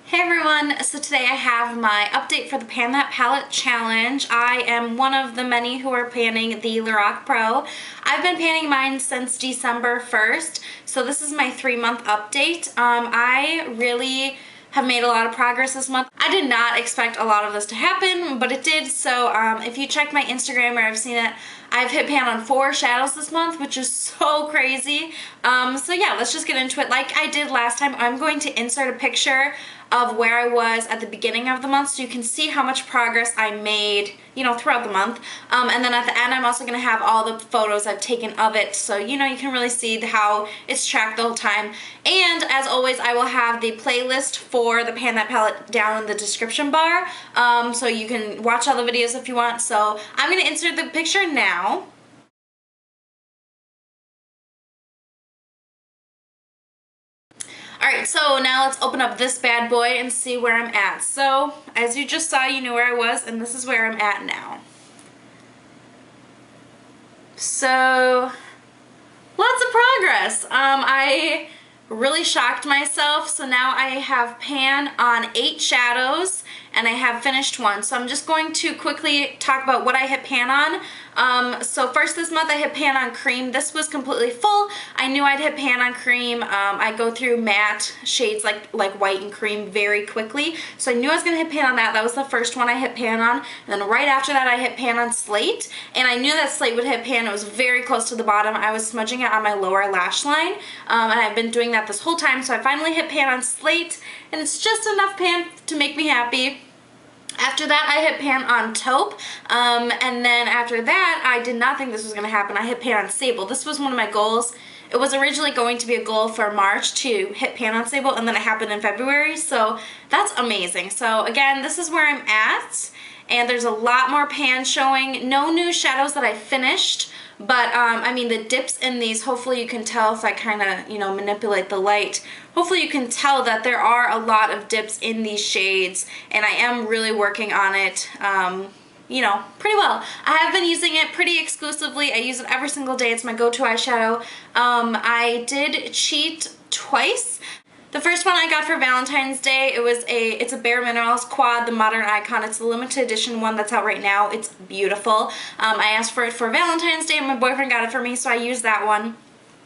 Hey everyone, so today I have my update for the Pan That Palette Challenge. I am one of the many who are panning the Lorac Pro. I've been panning mine since December 1st, so this is my 3-month update. I really have made a lot of progress this month. I did not expect a lot of this to happen, but it did, so if you check my Instagram or I've seen it, I've hit pan on 4 shadows this month, which is so crazy. So yeah, let's just get into it. Like I did last time, I'm going to insert a picture of where I was at the beginning of the month so you can see how much progress I made, you know, throughout the month. And then at the end, I'm also going to have all the photos I've taken of it, so you know, you can really see how it's tracked the whole time. And as always, I will have the playlist for the Pan That Palette down in the description bar, so you can watch all the videos if you want. So I'm going to insert the picture now. Alright, so now let's open up this bad boy and see where I'm at. So, as you just saw, you knew where I was, and this is where I'm at now. So, lots of progress. I really shocked myself, so now I have pan on 8 shadows, and I have finished 1. So I'm just going to quickly talk about what I hit pan on. So first this month I hit pan on cream. This was completely full. I knew I'd hit pan on cream. I go through matte shades like white and cream very quickly. So I knew I was going to hit pan on that. That was the first one I hit pan on. And then right after that I hit pan on slate. And I knew that slate would hit pan. It was very close to the bottom. I was smudging it on my lower lash line. And I've been doing that this whole time. So I finally hit pan on slate. And it's just enough pan to make me happy. After that, I hit pan on taupe, and then after that, I did not think this was going to happen. I hit pan on sable. This was one of my goals. It was originally going to be a goal for March to hit pan on sable, and then it happened in February, so that's amazing. So again, this is where I'm at, and there's a lot more pan showing. No new shadows that I finished, but I mean the dips in these, hopefully you can tell if I kind of, you know, manipulate the light. Hopefully you can tell that there are a lot of dips in these shades, and I am really working on it, you know, pretty well. I have been using it pretty exclusively. I use it every single day. It's my go-to eyeshadow. I did cheat twice. The first one I got for Valentine's Day, it's a Bare Minerals quad, the Modern Icon. It's the limited edition one that's out right now. It's beautiful. I asked for it for Valentine's Day and my boyfriend got it for me, so I used that one.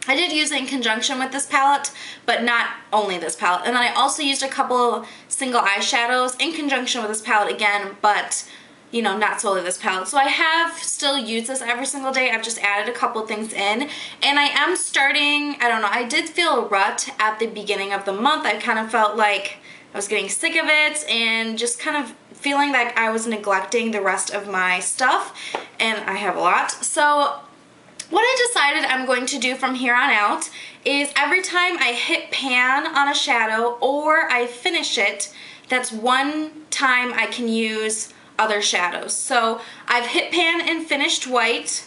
I did use it in conjunction with this palette, but not only this palette. And then I also used a couple single eyeshadows in conjunction with this palette again, but you know, not solely this palette. So I have still used this every single day. I've just added a couple things in, and I am starting, I don't know, I did feel a rut at the beginning of the month. I kind of felt like I was getting sick of it and just kind of feeling like I was neglecting the rest of my stuff, and I have a lot. So what I decided I'm going to do from here on out is every time I hit pan on a shadow or I finish it, that's one time I can use other shadows. So I've hit pan and finished white,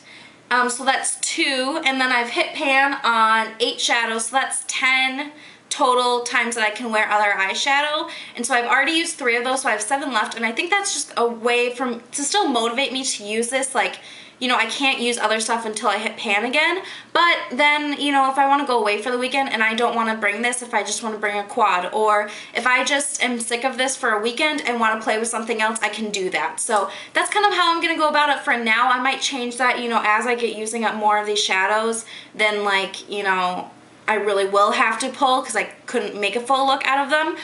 so that's 2, and then I've hit pan on 8 shadows, so that's 10 total times that I can wear other eyeshadow. And so I've already used 3 of those, so I have 7 left, and I think that's just a way to still motivate me to use this. Like, you know, I can't use other stuff until I hit pan again, but then, you know, if I want to go away for the weekend and I don't want to bring this, if I just want to bring a quad, or if I just am sick of this for a weekend and want to play with something else, I can do that. So that's kind of how I'm going to go about it for now. I might change that, you know, as I get using up more of these shadows, then, like, you know, I really will have to pull because I couldn't make a full look out of them.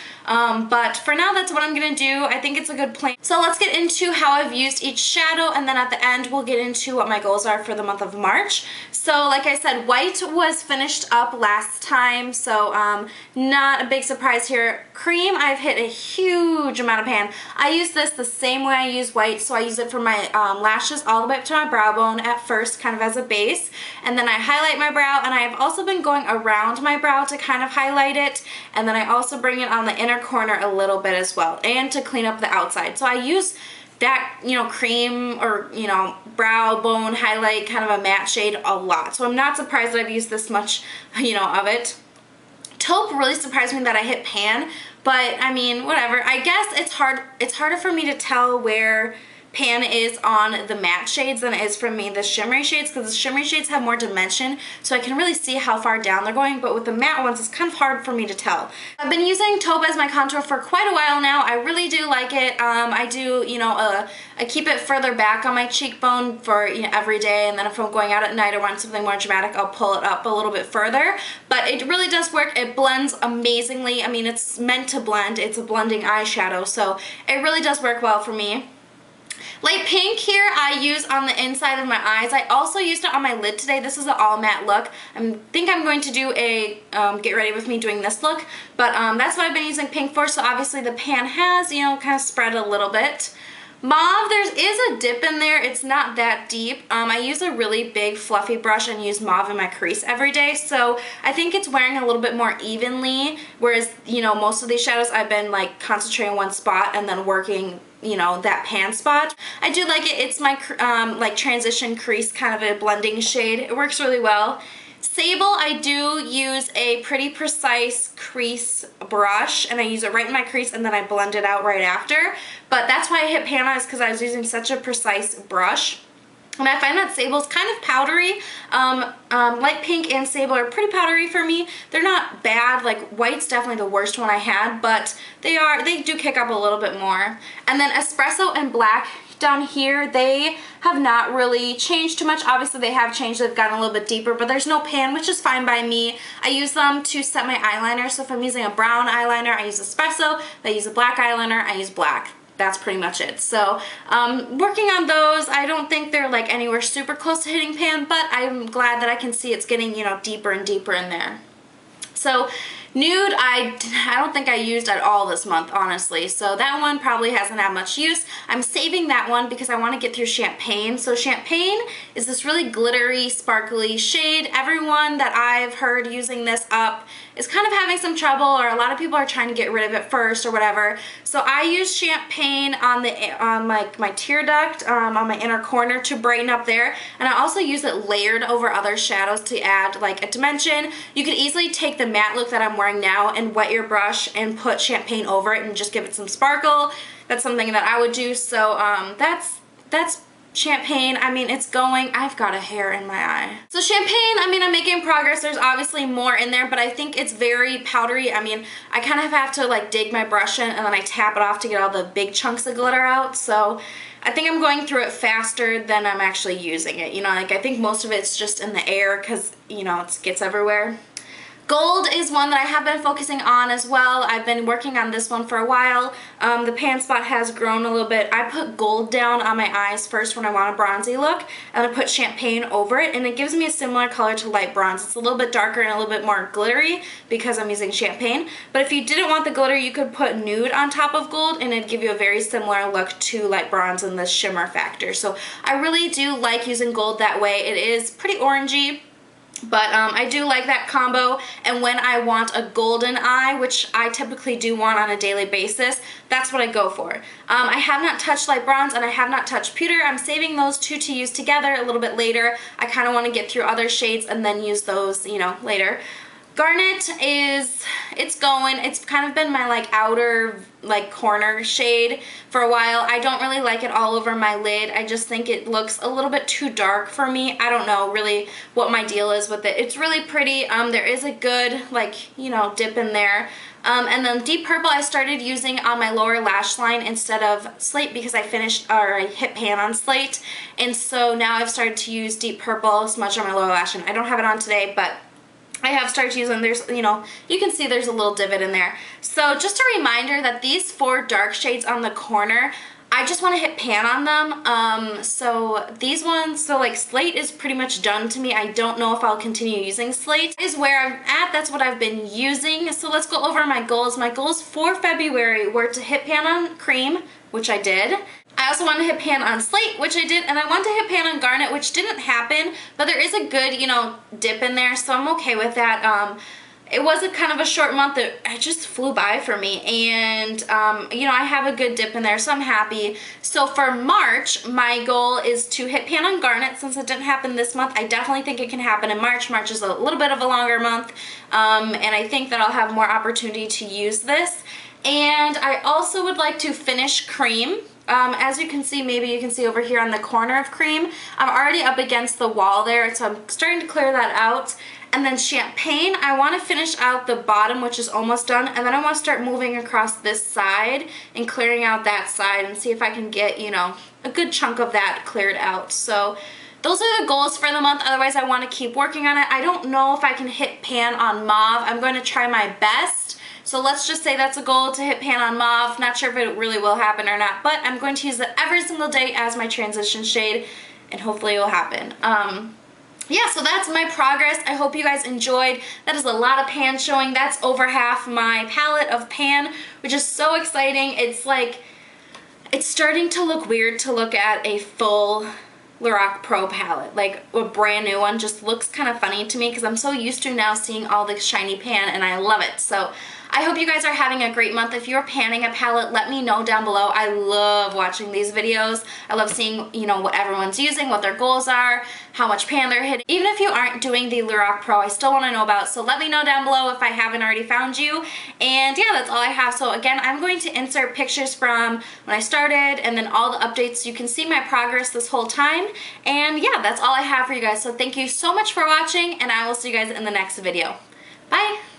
But for now, that's what I'm going to do. I think it's a good plan. So let's get into how I've used each shadow, and then at the end, we'll get into what my goals are for the month of March. So like I said, white was finished up last time, so not a big surprise here. Cream, I've hit a huge amount of pan. I use this the same way I use white, so I use it for my lashes all the way up to my brow bone at first, kind of as a base, and then I highlight my brow, and I've also been going around my brow to kind of highlight it, and then I also bring it on the inner corner a little bit as well, and to clean up the outside. So I use that, you know, cream or, you know, brow bone highlight, kind of a matte shade a lot. So I'm not surprised that I've used this much, you know, of it. Taupe really surprised me that I hit pan, but I mean, whatever. I guess it's harder for me to tell where pan is on the matte shades than it is for me the shimmery shades, because the shimmery shades have more dimension, so I can really see how far down they're going, but with the matte ones, it's kind of hard for me to tell. I've been using taupe as my contour for quite a while now. I really do like it. I do, you know, I keep it further back on my cheekbone for, you know, every day, and then if I'm going out at night or want something more dramatic, I'll pull it up a little bit further, but it really does work. It blends amazingly. I mean, it's meant to blend. It's a blending eyeshadow, so it really does work well for me. Light pink here I use on the inside of my eyes. I also used it on my lid today. This is an all matte look. I think I'm going to do a get ready with me doing this look, but that's what I've been using pink for, so obviously the pan has, you know, kind of spread a little bit. Mauve, there is a dip in there. It's not that deep. I use a really big fluffy brush and use mauve in my crease every day, so I think it's wearing a little bit more evenly, whereas, you know, most of these shadows I've been like concentrating on one spot and then working, you know, that pan spot. I do like it. It's my like transition crease kind of a blending shade. It works really well. Sable, I do use a Pretty Precise crease brush, and I use it right in my crease and then I blend it out right after. But that's why I hit pan on, is because I was using such a precise brush. And I find that Sable's kind of powdery. Light pink and Sable are pretty powdery for me. They're not bad. Like white's definitely the worst one I had, but they do kick up a little bit more. And then Espresso and Black down here, they have not really changed too much. Obviously they have changed, they've gotten a little bit deeper, but there's no pan, which is fine by me. I use them to set my eyeliner, so if I'm using a brown eyeliner, I use Espresso. If I use a black eyeliner, I use Black. That's pretty much it. So working on those, I don't think they're like anywhere super close to hitting pan, but I'm glad that I can see it's getting, you know, deeper and deeper in there. So nude, I don't think I used at all this month, honestly, so that one probably hasn't had much use. I'm saving that one because I want to get through Champagne. So Champagne is this really glittery, sparkly shade. Everyone that I've heard using this up is kind of having some trouble, or a lot of people are trying to get rid of it first or whatever. So I use Champagne on like my tear duct, on my inner corner to brighten up there, and I also use it layered over other shadows to add like a dimension. You could easily take the matte look that I'm wearing now and wet your brush and put Champagne over it and just give it some sparkle. That's something that I would do. So that's Champagne. I mean, it's going. I've got a hair in my eye. So Champagne, I mean, I'm making progress. There's obviously more in there, but I think it's very powdery. I mean, I kind of have to like dig my brush in and then I tap it off to get all the big chunks of glitter out. So I think I'm going through it faster than I'm actually using it. You know, like I think most of it's just in the air because, you know, it gets everywhere. Gold is one that I have been focusing on as well. I've been working on this one for a while. The pan spot has grown a little bit. I put gold down on my eyes first when I want a bronzy look, and I put Champagne over it, and it gives me a similar color to light bronze. It's a little bit darker and a little bit more glittery because I'm using Champagne. But if you didn't want the glitter, you could put nude on top of gold, and it'd give you a very similar look to light bronze in the shimmer factor. So I really do like using gold that way. It is pretty orangey, but I do like that combo, and when I want a golden eye, which I typically do want on a daily basis, that's what I go for. I have not touched light bronze and I have not touched pewter. I'm saving those two to use together a little bit later. I kind of want to get through other shades and then use those, you know, later. Garnet it's going. It's kind of been my like outer like corner shade for a while. I don't really like it all over my lid. I just think it looks a little bit too dark for me. I don't know really what my deal is with it. It's really pretty. There is a good like, you know, dip in there. And then Deep Purple I started using on my lower lash line instead of Slate because I hit pan on Slate, and so now I've started to use Deep Purple smudge on my lower lash line. I don't have it on today, but I have started using, there's, you know, you can see there's a little divot in there. So just a reminder that these 4 dark shades on the corner, I just want to hit pan on them. So these ones, so like Slate is pretty much done to me. I don't know if I'll continue using Slate. Is where I'm at. That's what I've been using. So let's go over my goals. My goals for February were to hit pan on cream, which I did. I also wanted to hit pan on Slate, which I did, and I wanted to hit pan on Garnet, which didn't happen, but there is a good, you know, dip in there, so I'm okay with that. It was a kind of a short month that it just flew by for me, and you know, I have a good dip in there, so I'm happy. So for March, my goal is to hit pan on Garnet. Since it didn't happen this month, I definitely think it can happen in March. March is a little bit of a longer month, and I think that I'll have more opportunity to use this. And I also would like to finish cream. As you can see, maybe you can see over here on the corner of cream, I'm already up against the wall there, so I'm starting to clear that out. And then champagne, I want to finish out the bottom, which is almost done, and then I want to start moving across this side and clearing out that side and see if I can get, you know, a good chunk of that cleared out. So those are the goals for the month. Otherwise, I want to keep working on it. I don't know if I can hit pan on mauve. I'm going to try my best. So let's just say that's a goal, to hit pan on mauve. Not sure if it really will happen or not, but I'm going to use it every single day as my transition shade, and hopefully it will happen. Yeah, so that's my progress. I hope you guys enjoyed. That is a lot of pan showing. That's over half my palette of pan, which is so exciting. It's like, it's starting to look weird to look at a full Lorac Pro palette. Like a brand new one just looks kind of funny to me because I'm so used to now seeing all the shiny pan, and I love it. So I hope you guys are having a great month. If you're panning a palette, let me know down below. I love watching these videos. I love seeing, you know, what everyone's using, what their goals are, how much pan they're hitting. Even if you aren't doing the Lorac Pro, I still want to know about, so let me know down below if I haven't already found you. And yeah, that's all I have. So again, I'm going to insert pictures from when I started and then all the updates so you can see my progress this whole time. And yeah, that's all I have for you guys. So thank you so much for watching, and I will see you guys in the next video. Bye!